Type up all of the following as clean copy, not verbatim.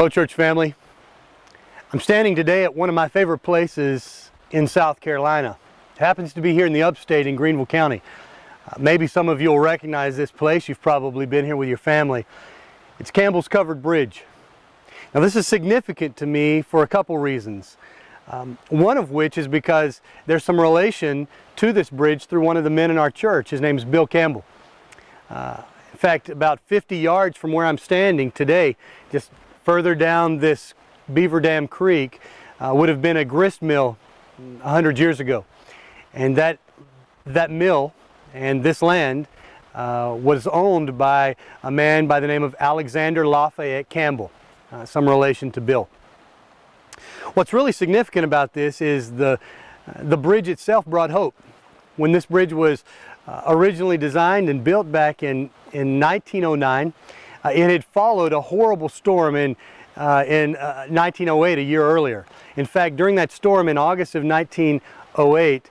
Hello, church family. I'm standing today at one of my favorite places in South Carolina. It happens to be here in the upstate in Greenville County. Maybe some of you will recognize this place. You've probably been here with your family. It's Campbell's Covered Bridge. Now, this is significant to me for a couple reasons. One of which is because there's some relation to this bridge through one of the men in our church. His name is Bill Campbell. In fact, about 50 yards from where I'm standing today, just further down this Beaver Dam Creek, would have been a grist mill 100 years ago. And that mill and this land was owned by a man by the name of Alexander Lafayette Campbell, some relation to Bill. What's really significant about this is the bridge itself brought hope. When this bridge was originally designed and built back in 1909, it had followed a horrible storm in 1908, a year earlier. In fact, during that storm in August of 1908,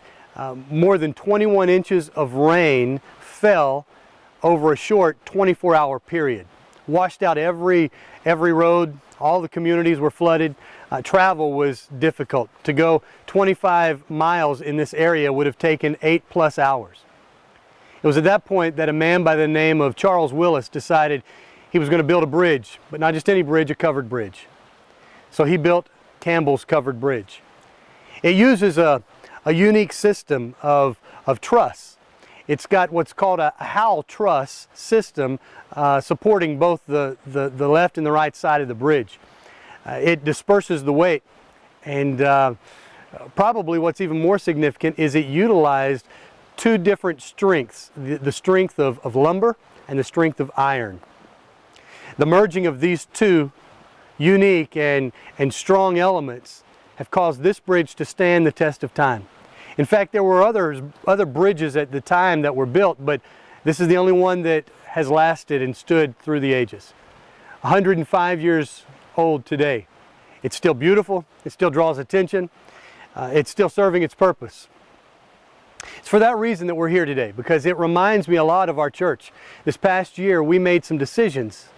more than 21 inches of rain fell over a short 24-hour period. Washed out every road, all the communities were flooded. Travel was difficult. To go 25 miles in this area would have taken 8+ hours. It was at that point that a man by the name of Charles Willis decided he was going to build a bridge, but not just any bridge, a covered bridge. So he built Campbell's Covered Bridge. It uses a unique system of truss. It's got what's called a Howell truss system supporting both the left and the right side of the bridge. It disperses the weight, and probably what's even more significant is it utilized two different strengths, the strength of lumber and the strength of iron. The merging of these two unique and strong elements have caused this bridge to stand the test of time. In fact, there were other bridges at the time that were built, but this is the only one that has lasted and stood through the ages. 105 years old today. It's still beautiful, it still draws attention, it's still serving its purpose. It's for that reason that we're here today, because it reminds me a lot of our church. This past year we made some decisions,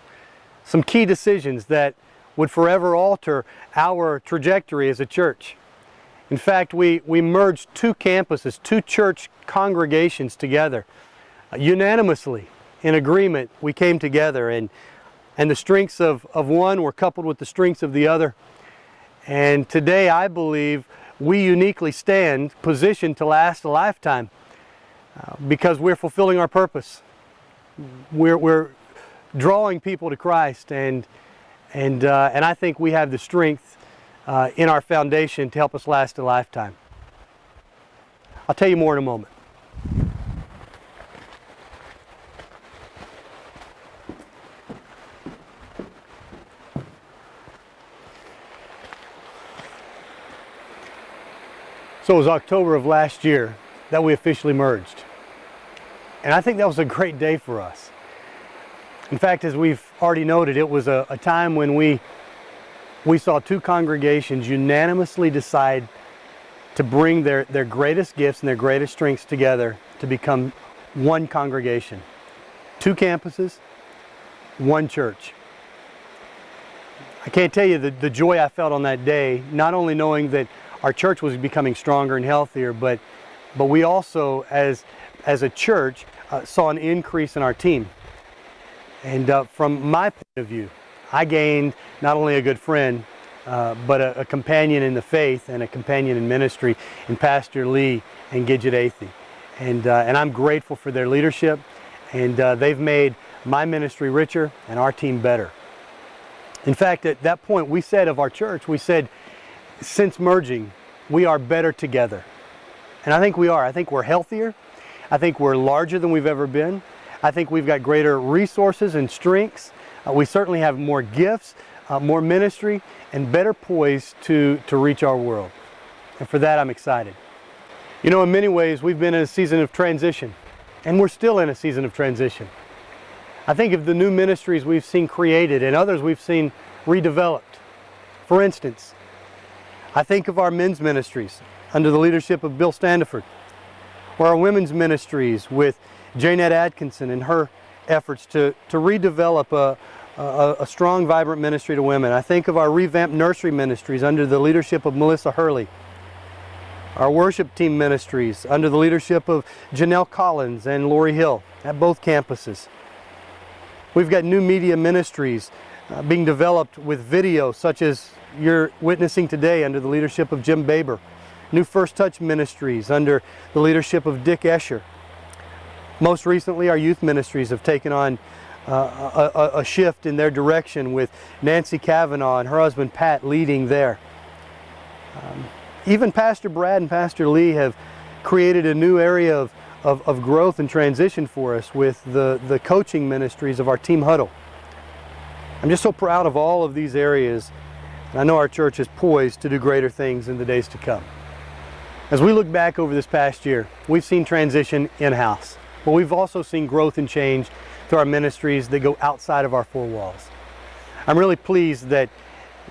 some key decisions that would forever alter our trajectory as a church. In fact, we merged two campuses, two church congregations together. Unanimously, in agreement, we came together, and the strengths of one were coupled with the strengths of the other. And today I believe we uniquely stand positioned to last a lifetime because we're fulfilling our purpose. We're drawing people to Christ, and I think we have the strength in our foundation to help us last a lifetime. I'll tell you more in a moment. So it was October of last year that we officially merged. And I think that was a great day for us. In fact, as we've already noted, it was a time when we saw two congregations unanimously decide to bring their greatest gifts and their greatest strengths together to become one congregation. Two campuses, one church. I can't tell you the joy I felt on that day, not only knowing that our church was becoming stronger and healthier, but we also, as a church, saw an increase in our team. And from my point of view, I gained not only a good friend, but a companion in the faith and a companion in ministry in Pastor Lee and Gidget Athey. And I'm grateful for their leadership, and they've made my ministry richer and our team better. In fact, at that point, we said of our church, we said, since merging, we are better together. And I think we are. I think we're healthier. I think we're larger than we've ever been. I think we've got greater resources and strengths. We certainly have more gifts, more ministry, and better poised to reach our world. And for that, I'm excited. You know, in many ways, we've been in a season of transition, and we're still in a season of transition. I think of the new ministries we've seen created and others we've seen redeveloped. For instance, I think of our men's ministries under the leadership of Bill Standiford, or our women's ministries with Janette Atkinson and her efforts to redevelop a strong, vibrant ministry to women. I think of our revamped nursery ministries under the leadership of Melissa Hurley. Our worship team ministries under the leadership of Janelle Collins and Lori Hill at both campuses. We've got new media ministries being developed with video, such as you're witnessing today under the leadership of Jim Baber. New First Touch ministries under the leadership of Dick Escher. Most recently, our youth ministries have taken on a shift in their direction with Nancy Kavanaugh and her husband Pat leading there. Even Pastor Brad and Pastor Lee have created a new area of growth and transition for us with the coaching ministries of our Team Huddle. I'm just so proud of all of these areas, and I know our church is poised to do greater things in the days to come. As we look back over this past year, we've seen transition in-house, but we've also seen growth and change through our ministries that go outside of our four walls. I'm really pleased that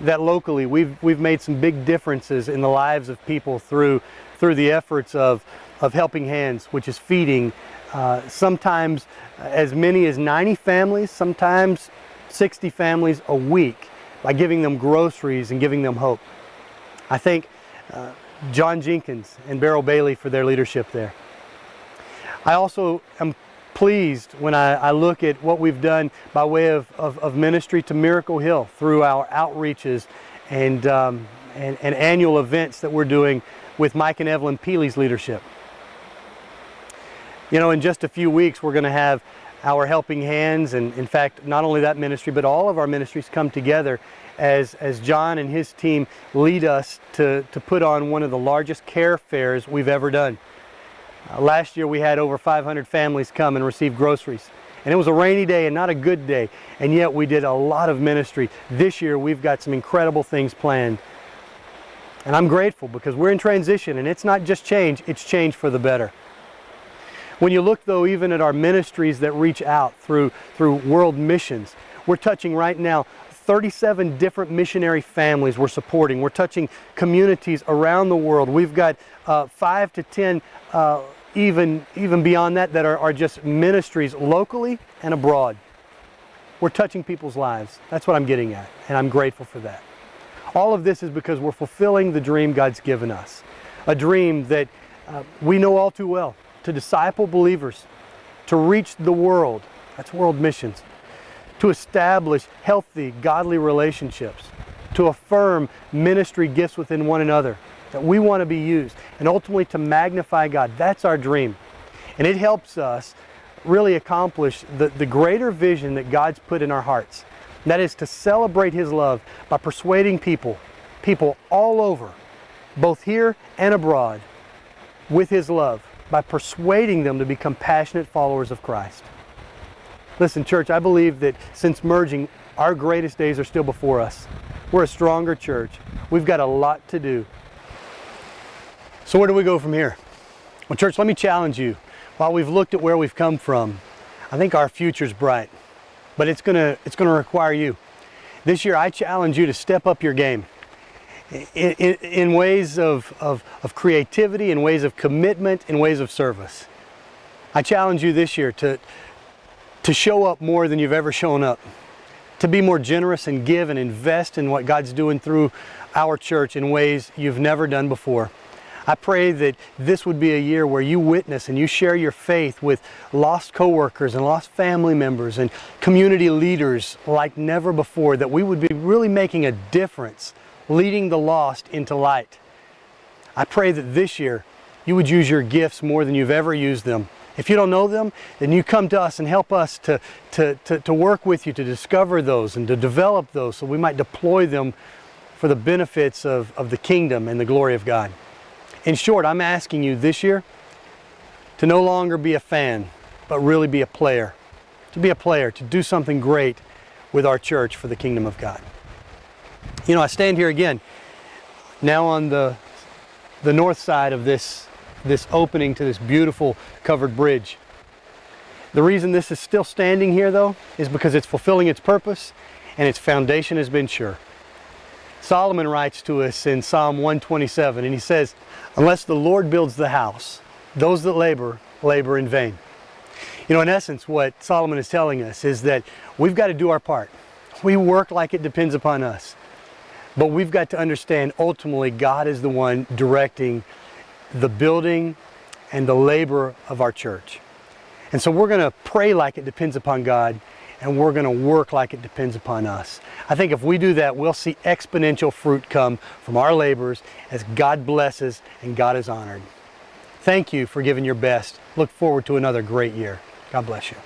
locally we've made some big differences in the lives of people through the efforts of Helping Hands, which is feeding sometimes as many as 90 families, sometimes 60 families a week by giving them groceries and giving them hope. I thank John Jenkins and Beryl Bailey for their leadership there. I also am pleased when I look at what we've done by way of ministry to Miracle Hill through our outreaches and annual events that we're doing with Mike and Evelyn Peely's leadership. You know, in just a few weeks we're going to have our Helping Hands, and in fact not only that ministry but all of our ministries come together as John and his team lead us to put on one of the largest care fairs we've ever done. Last year we had over 500 families come and receive groceries, and it was a rainy day and not a good day, and yet we did a lot of ministry. This year we've got some incredible things planned, and I'm grateful because we're in transition, and it's not just change, it's change for the better. When you look though even at our ministries that reach out through world missions, we're touching right now 37 different missionary families we're supporting. We're touching communities around the world. We've got 5 to 10 even beyond that are just ministries locally and abroad. We're touching people's lives. That's what I'm getting at, and I'm grateful for that. All of this is because we're fulfilling the dream God's given us, a dream that we know all too well, to disciple believers, to reach the world, that's world missions, to establish healthy, godly relationships, to affirm ministry gifts within one another, that we want to be used, and ultimately to magnify God. That's our dream. And it helps us really accomplish the greater vision that God's put in our hearts. And that is to celebrate His love by persuading people all over, both here and abroad, with His love, by persuading them to become passionate followers of Christ. Listen, church, I believe that since merging, our greatest days are still before us. We're a stronger church. We've got a lot to do. So where do we go from here? Well, church, let me challenge you. While we've looked at where we've come from, I think our future's bright, but it's gonna require you. This year, I challenge you to step up your game in ways of creativity, in ways of commitment, in ways of service. I challenge you this year to show up more than you've ever shown up, to be more generous and give and invest in what God's doing through our church in ways you've never done before. I pray that this would be a year where you witness and you share your faith with lost coworkers and lost family members and community leaders like never before, that we would be really making a difference, leading the lost into light. I pray that this year you would use your gifts more than you've ever used them. If you don't know them, then you come to us and help us to work with you to discover those and to develop those so we might deploy them for the benefits of the kingdom and the glory of God. In short, I'm asking you this year to no longer be a fan, but really be a player. To be a player, to do something great with our church for the kingdom of God. You know, I stand here again, now on the north side of this opening to this beautiful covered bridge. The reason this is still standing here, though, is because it's fulfilling its purpose and its foundation has been sure. Solomon writes to us in Psalm 127, and he says, "Unless the Lord builds the house, those that labor in vain." You know, in essence, what Solomon is telling us is that we've got to do our part. We work like it depends upon us. But we've got to understand ultimately God is the one directing the building and the labor of our church. And so we're going to pray like it depends upon God, and we're going to work like it depends upon us. I think if we do that, we'll see exponential fruit come from our labors as God blesses and God is honored. Thank you for giving your best. Look forward to another great year. God bless you.